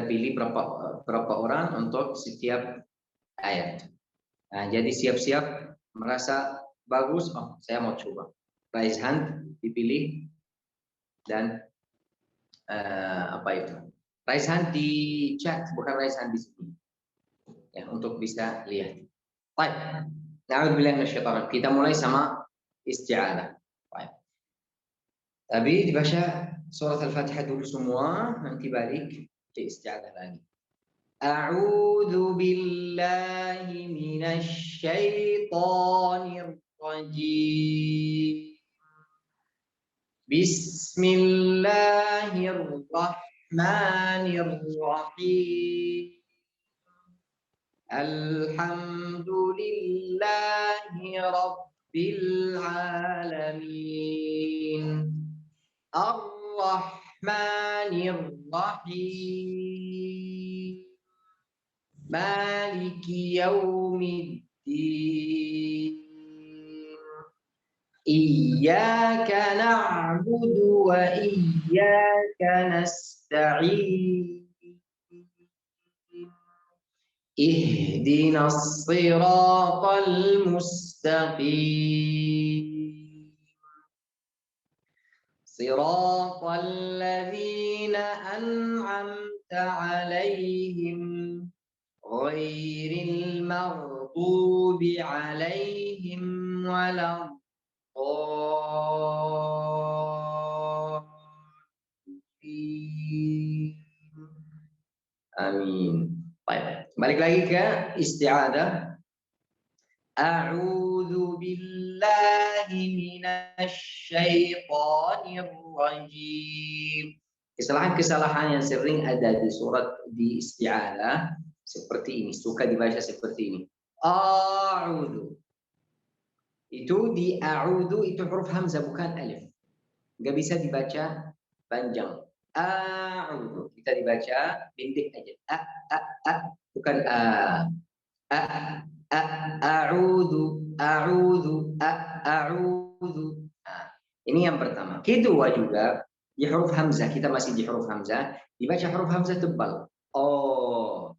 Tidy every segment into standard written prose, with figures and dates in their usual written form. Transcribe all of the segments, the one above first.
pilih berapa orang untuk setiap ayat. Nah, jadi siap-siap merasa bagus, oh saya mau coba. Raise hand dipilih dan apa itu? Raise hand di chat, bukan raise hand di sini. Ya, untuk bisa lihat. Baik. Na'udzubillah minasyaitonir. Kita mulai sama isti'adzah. Baik. Tapi dibaca surat Al-Fatihah dulu semua, nanti balik ke isti'adzah lagi. A'udzu billahi minasy syaithanir rajim. Bismillahirrahmanirrahim. Alhamdulillahi rabbil alamin. Ar-Rahmanir Rahim. Maliki yaumiddin. Iyyaka na'budu wa iyyaka nasta'in. Ihdinas siratal mustaqim. Siratal ladzina an'amta 'alaihim ghairil maghdubi 'alaihim waladdallin. Amin. Baik. Balik lagi ke isti'adzah. A'udzu billahi minasy syaithanir rajim. Kesalahan-kesalahan yang sering ada di isti'adzah seperti ini, suka dibaca seperti ini. A'udzu. Itu di a'udzu itu huruf hamzah bukan alif. Enggak bisa dibaca panjang. A'udzu. Kita dibaca pendek aja. Bukan a'udzu a'udzu. Ini yang pertama. Kedua juga di huruf hamzah, kita masih di huruf hamzah, dibaca huruf hamzah tebal. Oh.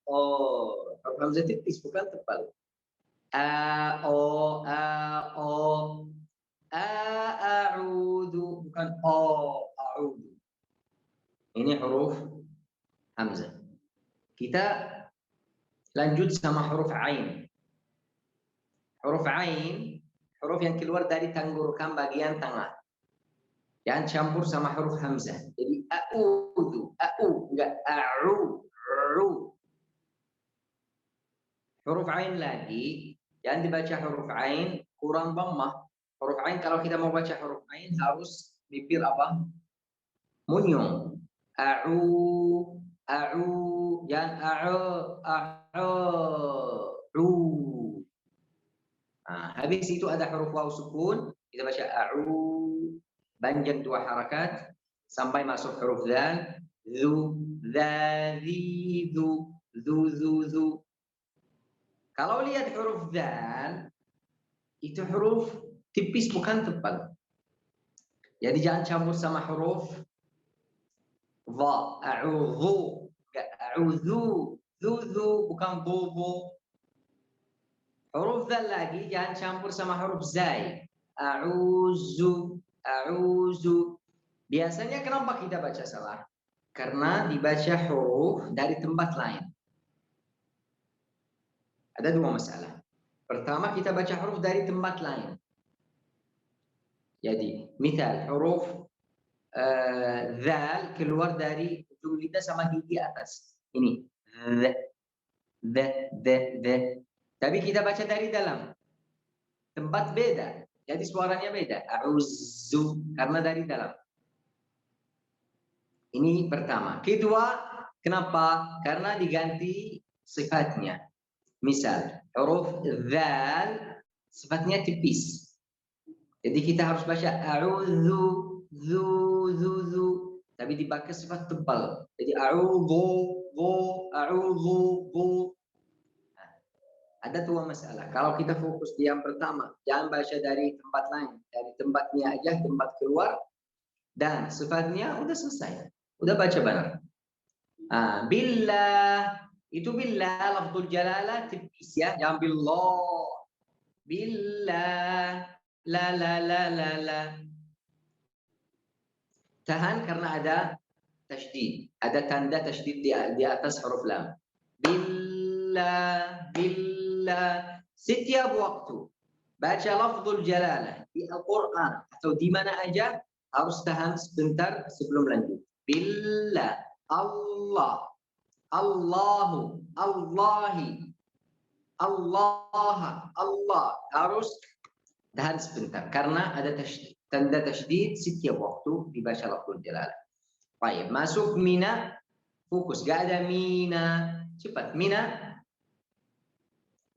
Oh. Huruf hamzah tipis bukan tebal. A'udzu bukan a'udzu. Ini huruf hamzah. Kita lanjut sama huruf ain. Huruf ain, huruf yang keluar dari tenggorokan bagian tengah. Jangan campur sama huruf hamzah. Jadi a'udzu, enggak a'u, ru. Huruf ain lagi, jangan dibaca huruf ain kurang dhammah. Huruf ain kalau kita mau baca huruf ain harus bibir apa? Munyung. Jangan ru. Nah, habis itu ada huruf waw sukun, kita baca panjang 2 harakat sampai masuk huruf dzal, zu. Kalau lihat huruf dzal itu huruf tipis bukan tebal. Jadi jangan campur sama huruf dha, a'udzu, a'udzu, zu bukan bu. Huruf dzal lagi jangan campur sama huruf zai. A'udzu. Biasanya kenapa kita baca salah? Karena dibaca huruf dari tempat lain. Ada 2 masalah. Pertama, kita baca huruf dari tempat lain. Jadi, misal huruf dzal keluar dari ujung lidah sama gigi atas. Ini. Tapi kita baca dari dalam. Tempat beda. Jadi suaranya beda. A'udzu karena dari dalam. Ini pertama. Kedua, kenapa? Karena diganti sifatnya. Misal, huruf dzal sifatnya tipis. Jadi kita harus baca a'udzu, zu. Tapi dipakai sifat tebal. Jadi a'udzu. Ada 2 masalah. Kalau kita fokus di yang pertama, jangan baca dari tempat lain. Dari tempatnya aja, tempat keluar. Dan sifatnya udah selesai. Udah baca benar. Billah. Itu billah, lafzul jalalah tipis ya. Jangan billah. Billah. La la la la la. Tahan karena ada tasydid. Ada tanda tasydid di atas huruf lam. Billah. Billah. Setiap waktu baca lafzul jalalah di Al-Quran atau di mana aja harus tahan sebentar sebelum lanjut. Billah, Allah, Allahu, Allahi, Allah, Allah. Harus tahan sebentar karena ada tanda tasydid setiap waktu dibaca lafzul jalalah. Baik, masuk mina, fokus. Gak ada mina. Cepat, mina.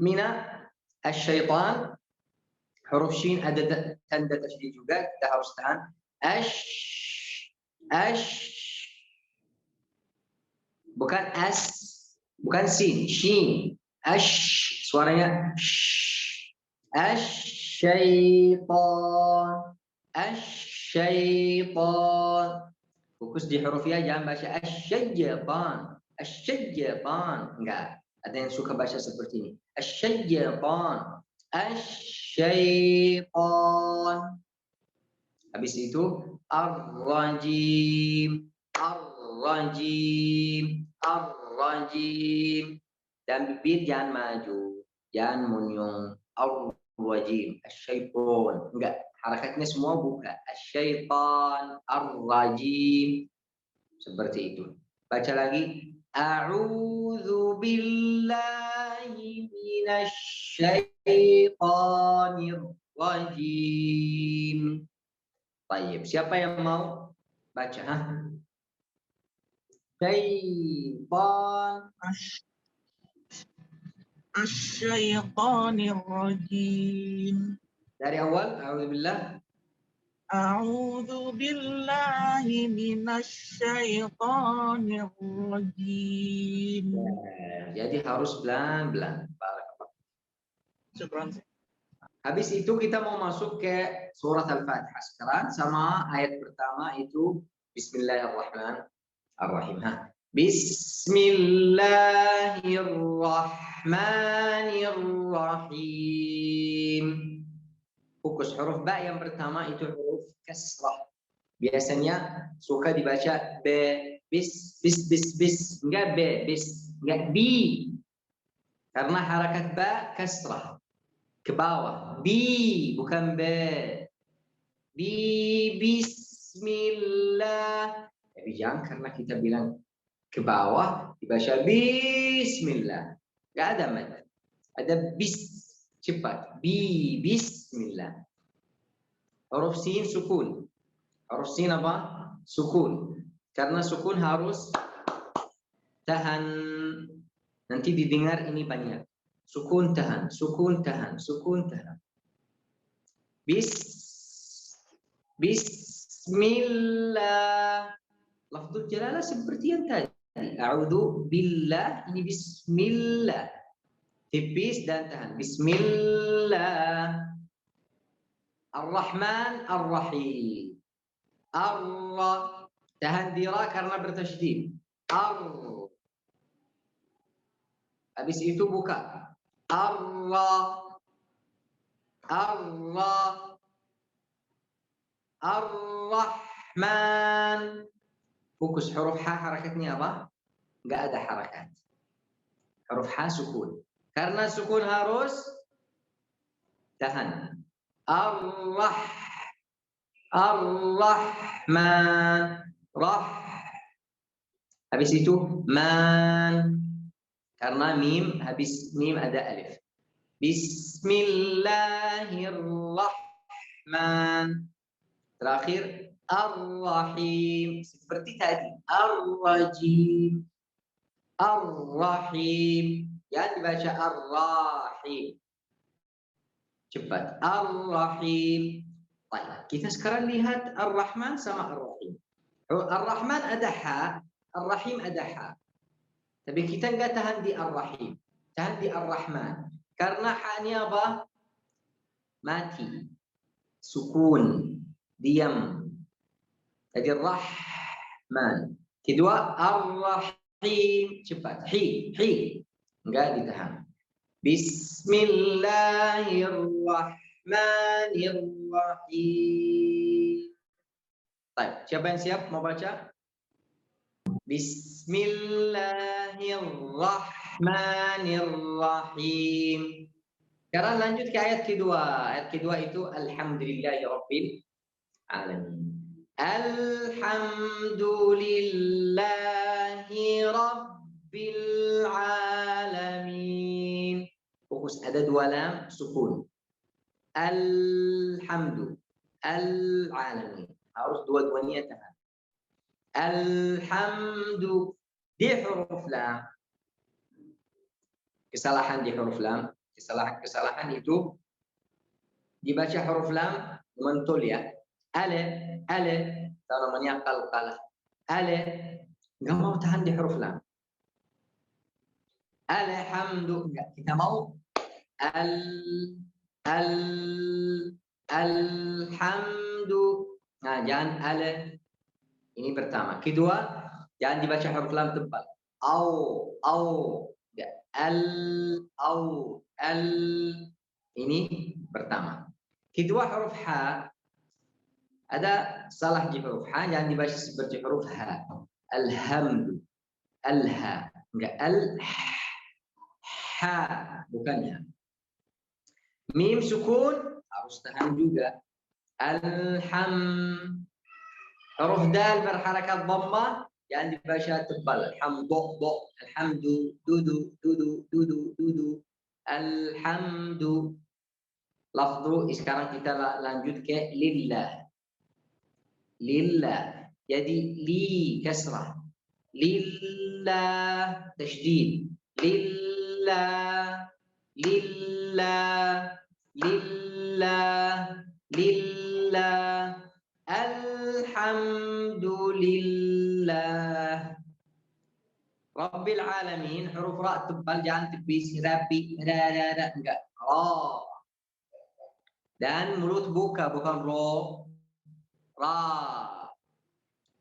Mina, asyaitan. Huruf shin ada tanda tasydid juga, kita harus tahan. Bukan bukan sin, shin. Suaranya asyaitan. Fokus di huruf ya, jangan baca asyaitan. Enggak, ada yang suka baca seperti ini. Asyaitan. Habis itu ar-rajim. Dan bibir jangan maju, jangan munyung. Ar-rajim, asyaiton. Enggak, harakatnya semua buka. Asyaiton, ar-rajim. Seperti itu. Baca lagi. A'udzu billahi minasyaitonir rajim. Baik, siapa yang mau baca? Syaitan. Asyaitonir rajim. Dari awal, a'udzubillah. A'udzu billahi minasyaitonir rajim. Jadi harus pelan-pelan. Syukran. Habis itu kita mau masuk ke surat Al-Fatihah sekarang sama ayat pertama itu Bismillahirrahmanirrahim. Bismillahirrahmanirrahim. Fokus huruf ba yang pertama itu huruf kasrah. Biasanya suka dibaca b, bis, enggak b, bis, enggak bi. Karena harakat ba kasrah ke bawah. Bi, bukan b. Bismillah. Tapi jangan karena kita bilang ke bawah dibaca bismillah. Enggak ada mad. Ada bis. Cepat. Bismillah. Huruf sin sukun. Huruf sin apa? Sukun. Karena sukun harus tahan. Nanti didengar ini banyak. Sukun tahan. Bismillah. Lafzul jalalah seperti yang tadi. A'udzu billah, ini bismillah. Tipis dan tahan. Bismillah. Ar-Rahman Ar-Rahim. Tahan dira karena bertasydid. Habis itu buka. Ar-Rahman. Fokus huruf ha, harakatnya apa? Enggak ada harakat. Huruf ha sukun. Karena sukun harus tahan. Ar-Rahman. Habis itu man. Karena mim, habis mim ada alif. Bismillahirrahman. Terakhir ar-rahim. Seperti tadi. Ar-rajim. Ar-rahim. Jangan dibaca ar-rahim. Cepat. Ar-rahim. Baik. Kita sekarang lihat ar-rahman sama ar-rahim. Ar-rahman ada ha. Ar-rahim ada ha. Tapi kita enggak tahan di ar-rahim. Tahan di ar-rahman. Karena ha-nya apa? Mati. Sukun. Diam. Jadi Rahman. Kedua Ar-Rahim. Cepat. Hi. Enggak ditahan. Bismillahirrahmanirrahim. Baik, siapa yang siap mau baca? Bismillahirrahmanirrahim. Sekarang lanjut ke ayat kedua. Ayat kedua itu Alhamdulillahirabbil alamin. Alhamdulillahi rabbil alamin. Fokus, ada dua lam sukun. Alhamdu. Al-alamin. Harus dua-duanya tahan. Alhamdu. Di huruf lam. Kesalahan di huruf lam. Kesalahan itu dibaca huruf lam mentul ya. Ale, itu namanya qalqalah. Ale, nggak mau tahan di huruf lam. Alhamdu, nggak. Kita mau alhamdu. Nah, jangan ale. Ini pertama. Kedua, jangan dibaca huruf lam tebal. Au. Al. Ini pertama. Kedua huruf ha. Ada salah di huruf ha, jangan dibaca seperti huruf ha. Alhamdu. Al-ha. Enggak al-ha. Bukannya. Mim sukun harus tahan juga. Alham. Huruf dal berharakat dhammah jangan dibaca tebal. Alhamdu. Alhamdu. Dudu. Alhamdu. Lafzu sekarang kita lanjut ke lillah. Lillah. Jadi li kasrah. Lillah tasydid. Lillah. Alhamdulillah Rabbil alamin. Huruf ra tebal jangan tepis. Rabi. Enggak. Ra. Dan mulut buka, bukan ro. Ra.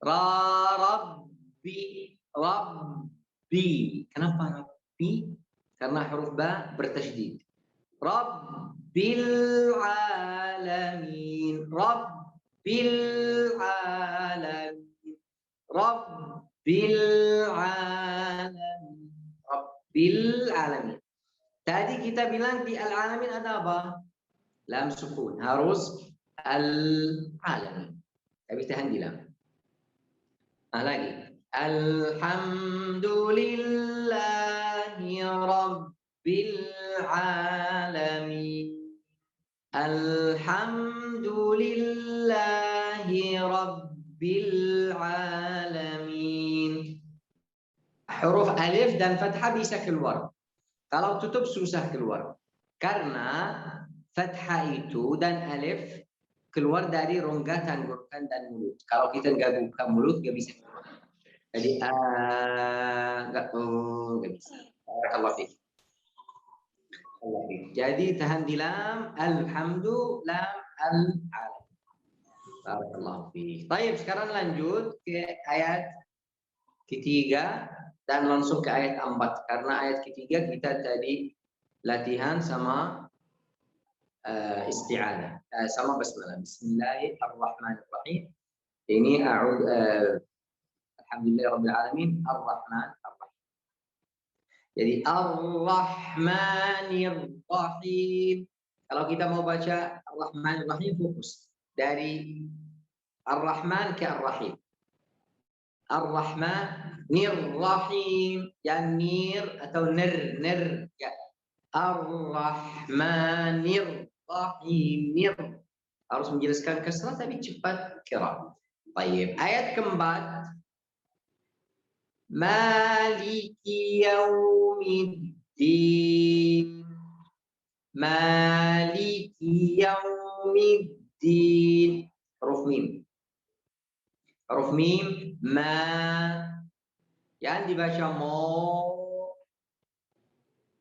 Rabbi. Kenapa Rabbi? Karena huruf ba bertasydid. Rabbil alamin. Rabbil alamin. Tadi kita bilang di al-alamin ada apa? Lam sukun. Harus al-alamin. Tapi tahan di lam. Lagi. Alhamdulillahi rabbil alamin. Alhamdulillahi rabbil alamin. Huruf alif dan fathah bisa keluar. Kalau tutup susah keluar. Karena fathah itu dan alif keluar dari rongga tenggorokan dan mulut. Kalau kita nggak buka mulut nggak bisa keluar. Jadi nggak bisa. Barakallahu fiik. Jadi tahan di lam. Alhamdulillah al-alam. Barakallahu fiik. Baik, sekarang lanjut ke ayat ketiga dan langsung ke ayat 4. Karena ayat ketiga kita tadi latihan sama isti'adah. Sama basmalah. Bismillahirrahmanirrahim. Ini alhamdulillahirabbil alamin ar-rahman ar-rahim. Jadi ar-rahmanirrahim. Kalau kita mau baca ar-rahmanirrahim fokus dari ar-rahman ke ar-rahim. Ar-rahmanirrahim. Yang nir atau nir ya. Ar-rahmanirrahim. Harus menjelaskan kasrah tapi cepat kira. Baik, ayat keempat. Maliki yaumiddin. Maliki yaumiddin. Huruf mim. Huruf mim. Ma. Yang dibaca mo.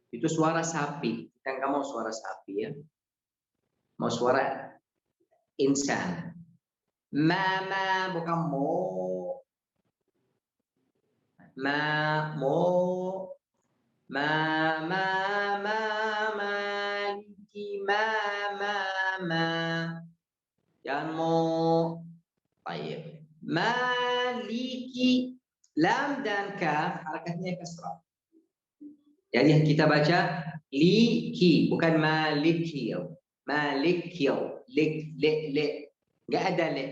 Itu suara sapi. Kita nggak mau suara sapi ya. Mau suara insan. Ma bukan mo. Mo. Ma ma ma maliki ma. Jangan mo. Baik. Maliki. Lam dan kaf harakatnya kasrah. Jadi kita baca liki, bukan maliki. Maliki, lik, lik. Nggak ada lik,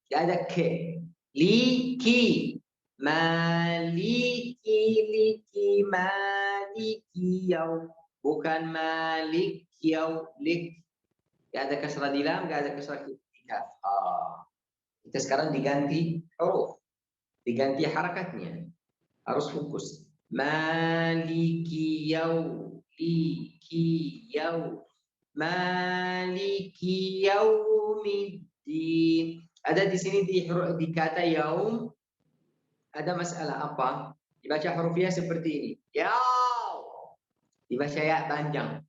nggak ada ke. Liki, maliki, liki, maliki, bukan malik, lik. Nggak ada kasrah di lam, nggak ada kasrah di kaf. Kita sekarang diganti huruf, diganti harakatnya. Harus fokus. Maliki liki maliki yaumiddin. Ada di sini di kata yaum ada masalah apa? Dibaca hurufnya seperti ini. Dibaca ya panjang.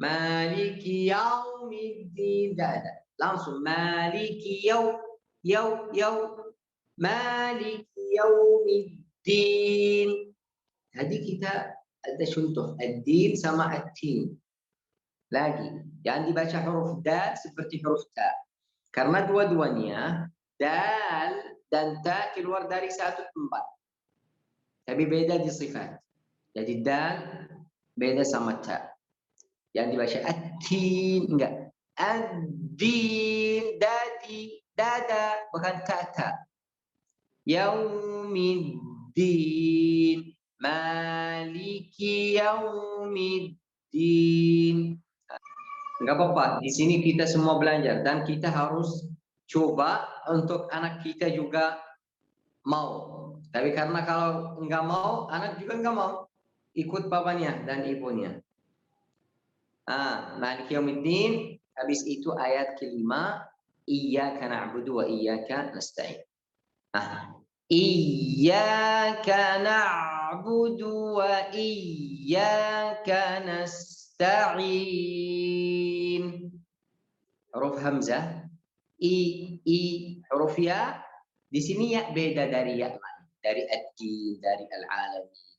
Maliki yaumiddin. Tidak ada. Langsung maliki maliki yaumiddin. Jadi kita ada contoh ad-din sama at-tin. Lagi, jangan dibaca huruf dal seperti huruf ta. Karena dua-duanya dal dan ta keluar dari satu tempat. Tapi beda di sifat. Jadi dal beda sama ta. Jangan dibaca at-tin, enggak. Ad-din, dadi, dada, bukan kata. Yaumiddin, maliki yaumiddin. Enggak apa-apa, di sini kita semua belajar dan kita harus coba untuk anak kita juga mau. Tapi karena kalau enggak mau, anak juga enggak mau ikut papanya dan ibunya. Maliki yaumiddin, habis itu ayat kelima, iyyaka na'budu wa iyyaka nasta'in. Iyyaka na'budu wa iyyaka nasta'in. Huruf hamzah, huruf ya. Di sini ya beda dari ya lain, dari ad-din, dari al-alamin.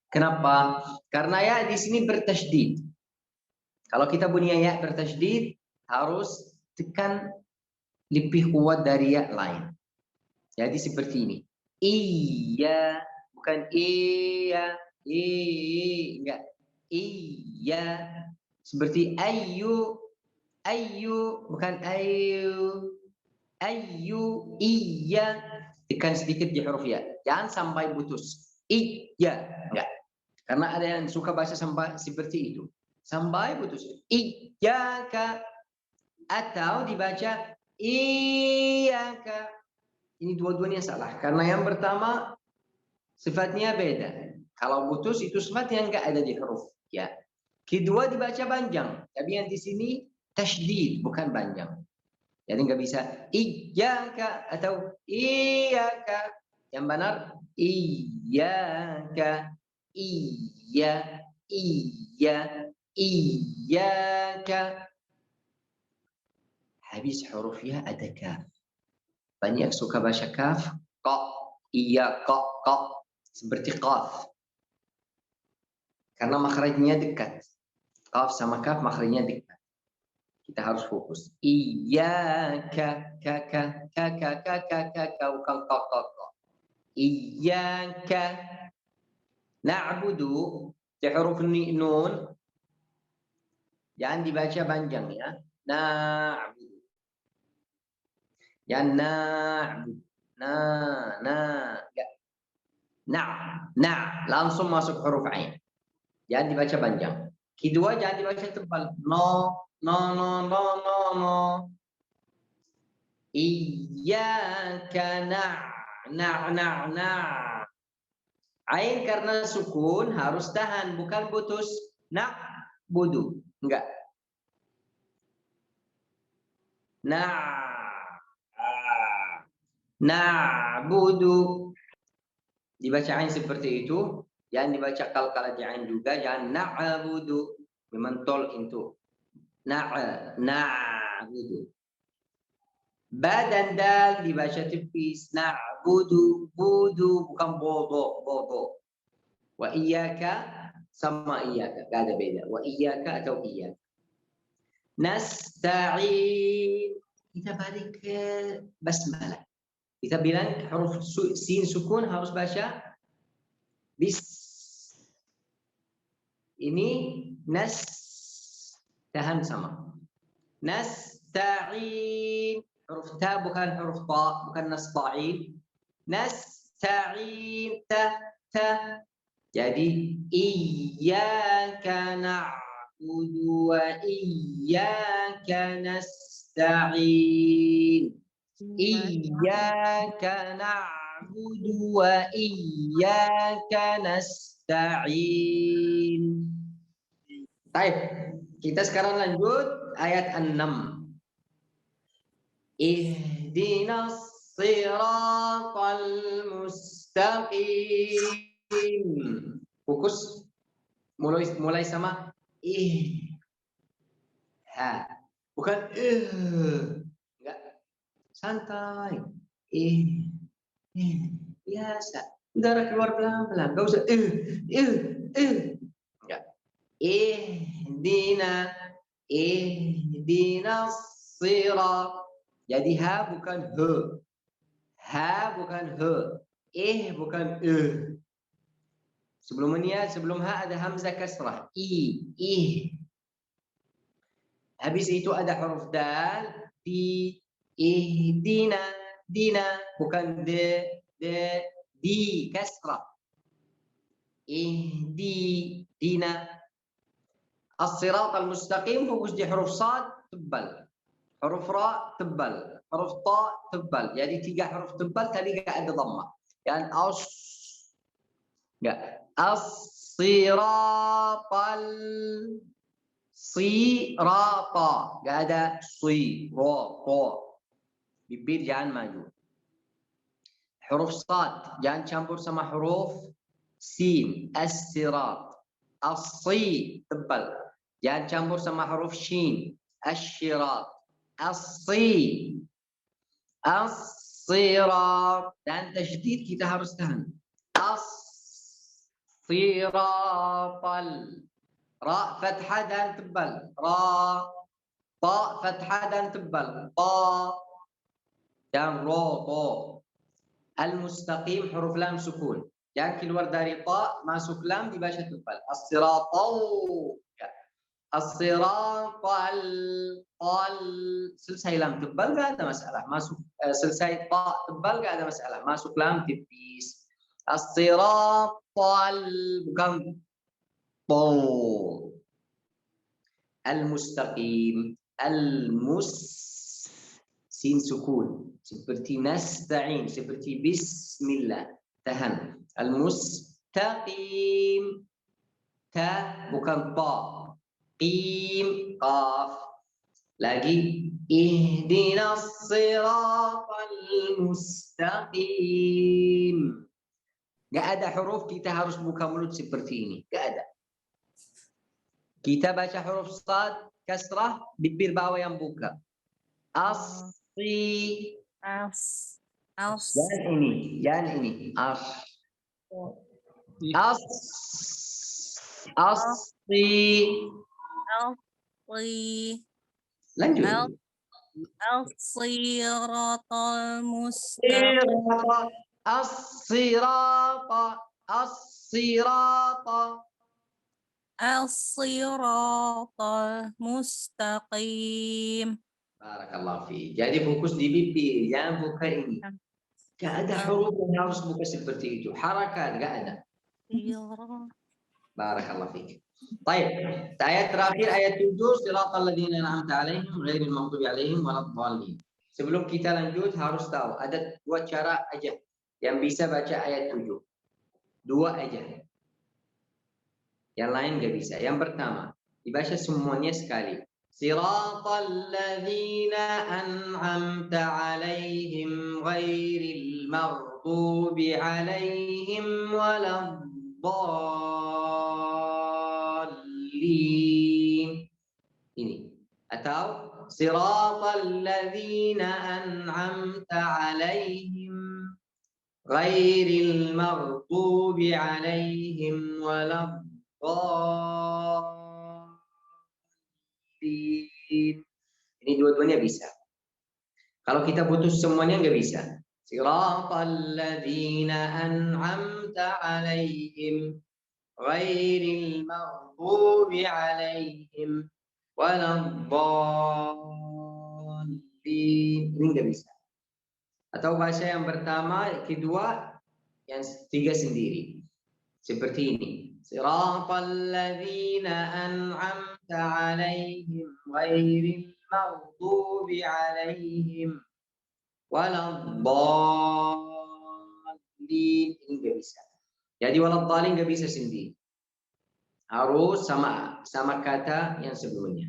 Kenapa? Karena ya di sini bertasydid. Kalau kita punya ya bertasydid, harus tekan lebih kuat dari ya lain. Jadi seperti ini. Iya, bukan iya, enggak. Iya. Seperti ayu, bukan ayu. Ayu, iya. Tekan sedikit di huruf ya. Jangan sampai putus. Iya, enggak. Karena ada yang suka baca sampai seperti itu. Sampai putus. Iyyaka. Atau dibaca iyyaka. Ini dua-duanya salah. Karena yang pertama sifatnya beda. Kalau putus itu sifat yang enggak ada di huruf. Ya. Kedua dibaca panjang. Tapi yang di sini tasydid, bukan panjang. Jadi nggak bisa iyyaka atau iyyaka. Yang benar iyyaka. Iyyaka. Habis hurufnya ada kaf. Banyak suka baca kaf, kok, iya, kok, seperti qaf. Karena makhrajnya dekat. Qaf sama kaf makhrajnya dekat. Kita harus fokus. Iyyaka, bukan kok. Iyyaka na'budu, di huruf nun, jangan dibaca panjang ya. Na'budu. Jangan na'budu. Langsung masuk huruf ain. Jangan dibaca panjang. Kedua jangan dibaca tebal. No. Iyyaka Ain karena sukun harus tahan, bukan putus. Na'budu. Enggak. Na'budu. Dibaca ain seperti itu. Jangan dibaca kalkala ain juga. Jangan na'budu. Memang tol itu. Na'budu. Ba dan dal dibaca tipis. Na'budu, budu bukan bodo, bodo. Wa iyyaka sama iyyaka, gak ada beda. Wa iyyaka atau iyyaka. Nasta'in. Kita balik ke basmalah. Kita bilang huruf sin sukun harus baca bis. Ini nas tahan sama. Nasta'in. Huruf ta bukan huruf ta, bukan nasta'in. Nasta'in ta ta. Jadi iyyaka na'budu wa iyyaka nasta'in. Iyyaka na'budu wa iyyaka nasta'in. Baik, kita sekarang lanjut ayat 6. Ihdinas siratal mustaqim. Fokus mulai sama ha. Bukan enggak. Santai. Biasa. Udara keluar pelan-pelan. Enggak usah enggak. Ihdinas sirat. Jadi ha bukan he. Ha bukan he. Bukan sebelum ha ada hamzah kasrah. Habis itu ada huruf dal. Ihdina. Dina. Bukan di kasrah. Dina. As-sirat al-mustaqim fokus di huruf sad tebal. Huruf ra tebal. Huruf ta tebal. Jadi 3 huruf tebal tadi enggak ada dhamma. Dan enggak. As-siratal sirata. Enggak ada sirata. Bibir jangan maju. Huruf sad jangan campur sama huruf sin. As-sirat. As-si tebal. Jangan campur sama huruf shin. Asy-syirat. As-si. As-sirat. Dan tajdid kita harus tahan. As-siratal. Ra fathah dan tebal. Ra. Ta fathah dan tebal. Ta. Dan ra ta. Al-mustaqim huruf lam sukun. Jangan keluar dari ta masuk lam dibaca tebal. As-siratal. As-siratal. Selesai lam tebal enggak ada masalah. Masuk selesai ta tebal enggak ada masalah. Masuk lam tipis. As-siratal bukan al-mustaqim. Sin sukun. Seperti nasta'in, seperti bismillah. Tahan. Al-mustaqim. Ta bukan ta. Qim. Qaf. Lagi. Ihdinas siratal mustaqim. Gak ada huruf kita harus buka mulut seperti ini. Gak ada. Kita baca huruf sad, kasrah, bibir bawah yang buka. As-si. Jangan ini. Lanjut. Al-siratal mustaqim. As-sirata. Al-siratal mustaqim. Barakallahu fi. Jadi fokus di bibir, jangan buka ini. Gak ada huruf yang harus buka seperti itu. Harakat gak ada. Barakallahu fi. Baik. Ayat terakhir ayat 7 siratal ladzina an'amta 'alaihim ghairil maghdubi 'alaihim waladdallin. Sebelum kita lanjut harus tahu ada 2 cara aja yang bisa baca ayat 7. 2 aja. Yang lain nggak bisa. Yang pertama, dibaca semuanya sekali. Siratal ladzina an'amta 'alaihim ghairil maghdubi 'alaihim waladdallin. Ini. Atau Siratal ladzina an'amta 'alaihim ghairil maghdubi 'alaihim waladdallin. Ini dua-duanya bisa. Kalau kita putus semuanya nggak bisa. Siratal ladzina an'amta 'alaihim ghairil maghdubi 'alaihim waladdallin. Ini nggak bisa. Atau bahasa yang pertama, kedua, yang tiga sendiri. Seperti ini. Siratal ladzina an'amta 'alaihim ghairil maghdubi 'alaihim waladdallin. Ini nggak bisa. Jadi waladdallin nggak bisa sendiri. Harus sama kata yang sebelumnya.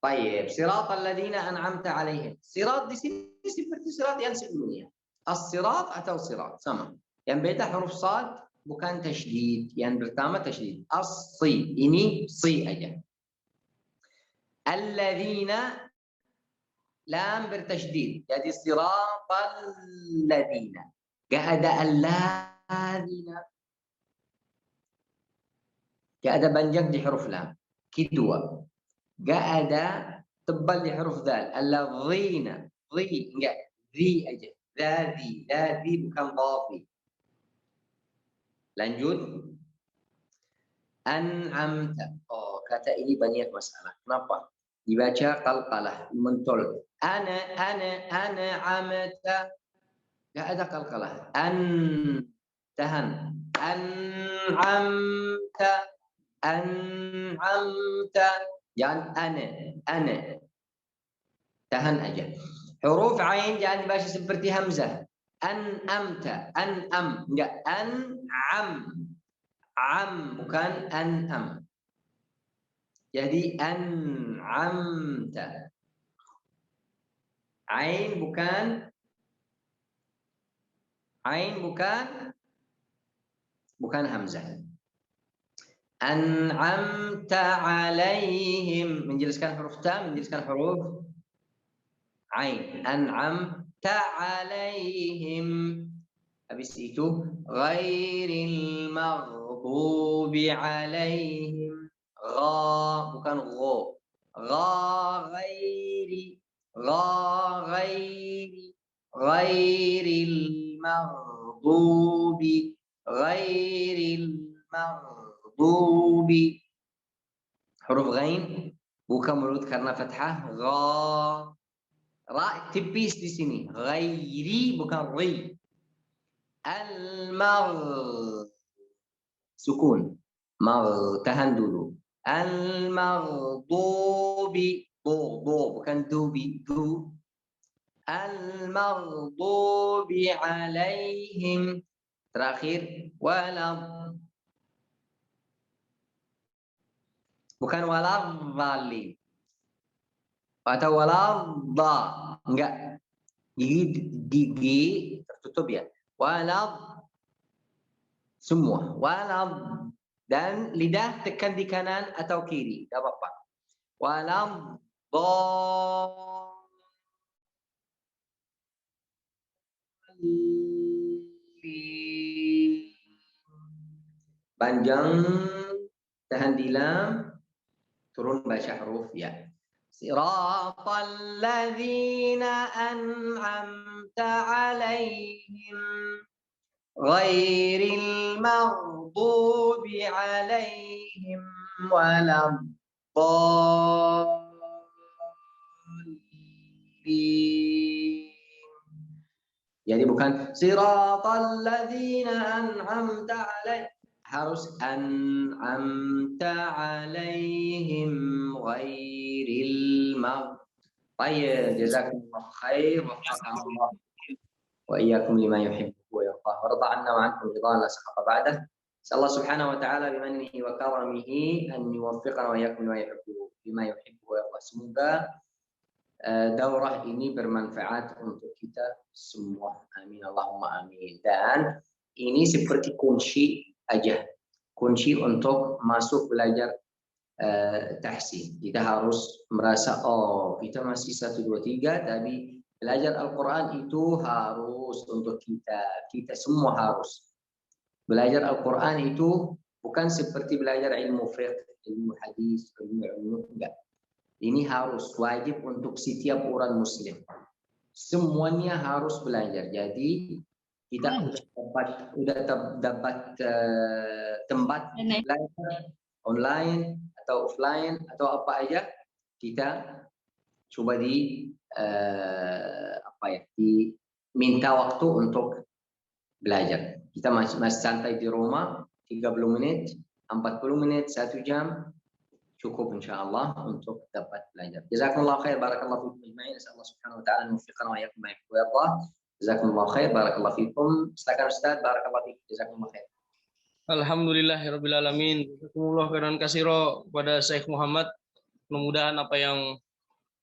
Baik, siratal ladzina an'amta 'alaihim. Sirat di sini seperti sirat yang sebelumnya. As-sirat atau sirat sama. Yang beda huruf sad bukan tasydid. Yang pertama tasydid. As-si, ini si aja. Alladzina lam bertasydid. Jadi siratal ladzina. Enggak ada alladzina. Enggak ada banjak di huruf lam. Kedua, enggak ada tebal di huruf dal. Alladzina. Ri enggak, ri aja. Dadi bukan dhafi. Lanjut. An'amta. Oh, kata ini banyak masalah. Kenapa? Dibaca qalqalah, mentol. Ana amata. Enggak ada qalqalah. Tahan. An'amta. Jangan ana. Tahan aja. Huruf ain jangan dibaca seperti hamzah. An'amta, an'am, enggak an'am. Am bukan an'am. Jadi an'amta. Ain bukan hamzah. An'amta 'alaihim, menjelaskan huruf ta, menjelaskan huruf ain. An'amta 'alaihim. Habis itu ghairil maghdubi 'alaihim. Gha bukan gho. Ghairil maghdubi. Huruf ghain bukan mulut karena fathah. Gha. Ra tipis di sini. Ghairi bukan ri. Sukun. Tahan dulu. Al-maghdubi. Bukan dubi. Al-maghdubi 'alaihim. Terakhir. Bukan waladhdallin. Atau waladha. Enggak. Gigi tertutup ya. Semua. Dan lidah tekan di kanan atau kiri. Tidak apa-apa. Panjang. Tahan di lam. Turun baca huruf ya. Siratal ladzina an'amta 'alaihim ghairil maghdubi 'alaihim waladdallin. Jadi bukan siratal ladzina an'amta 'alaihim, harus an'amta 'alaihim ghairil maghdubi. Baik, jazakumullah khair wa wafaqakumullah wa iyyakum lima yuhibbu wa yardah. Wa rada 'anna wa 'ankum ridwan la sakhata ba'dah. Sallallahu subhanahu wa ta'ala bimanihi wa karamihi an yuwaffiqana wa iyyakum lima yuhibbu wa yardah. Semoga daurah ini bermanfaat untuk kita semua. Amin Allahumma amin. Dan ini seperti kunci aja. Kunci untuk masuk belajar tahsin. Kita harus merasa oh kita masih 1 2 3, tapi belajar Al-Quran itu harus untuk kita semua harus. Belajar Al-Quran itu bukan seperti belajar ilmu fiqh, ilmu hadis, ilmu enggak. Ini harus wajib untuk setiap orang Muslim. Semuanya harus belajar. Jadi kita udah dapat tempat belajar online atau offline atau apa aja, kita coba diminta waktu untuk belajar. Kita masih santai di rumah 30 menit, 40 menit, 1 jam cukup insyaallah untuk dapat belajar. Jazakumullah khair, barakallahu fikum ajma'in. Nasallahu subhanahu wa ta'ala muwaffiqan wa iyyakum bima yuhibbu wa yardah. Jazakumullah khair, barakallahu fikum. Silakan Ustaz, barakallahu fikum. Jazakumullah khair. Alhamdulillahirabbil alamin. Jazakumullah khairan katsira kepada Syekh Muhammad. Mudah-mudahan apa yang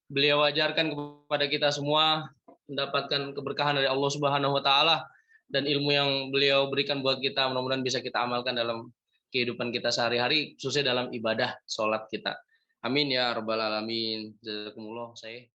beliau ajarkan kepada kita semua mendapatkan keberkahan dari Allah Subhanahu wa taala, dan ilmu yang beliau berikan buat kita mudah-mudahan bisa kita amalkan dalam kehidupan kita sehari-hari, khususnya dalam ibadah sholat kita. Amin ya rabbal alamin. Jazakumullah. Saya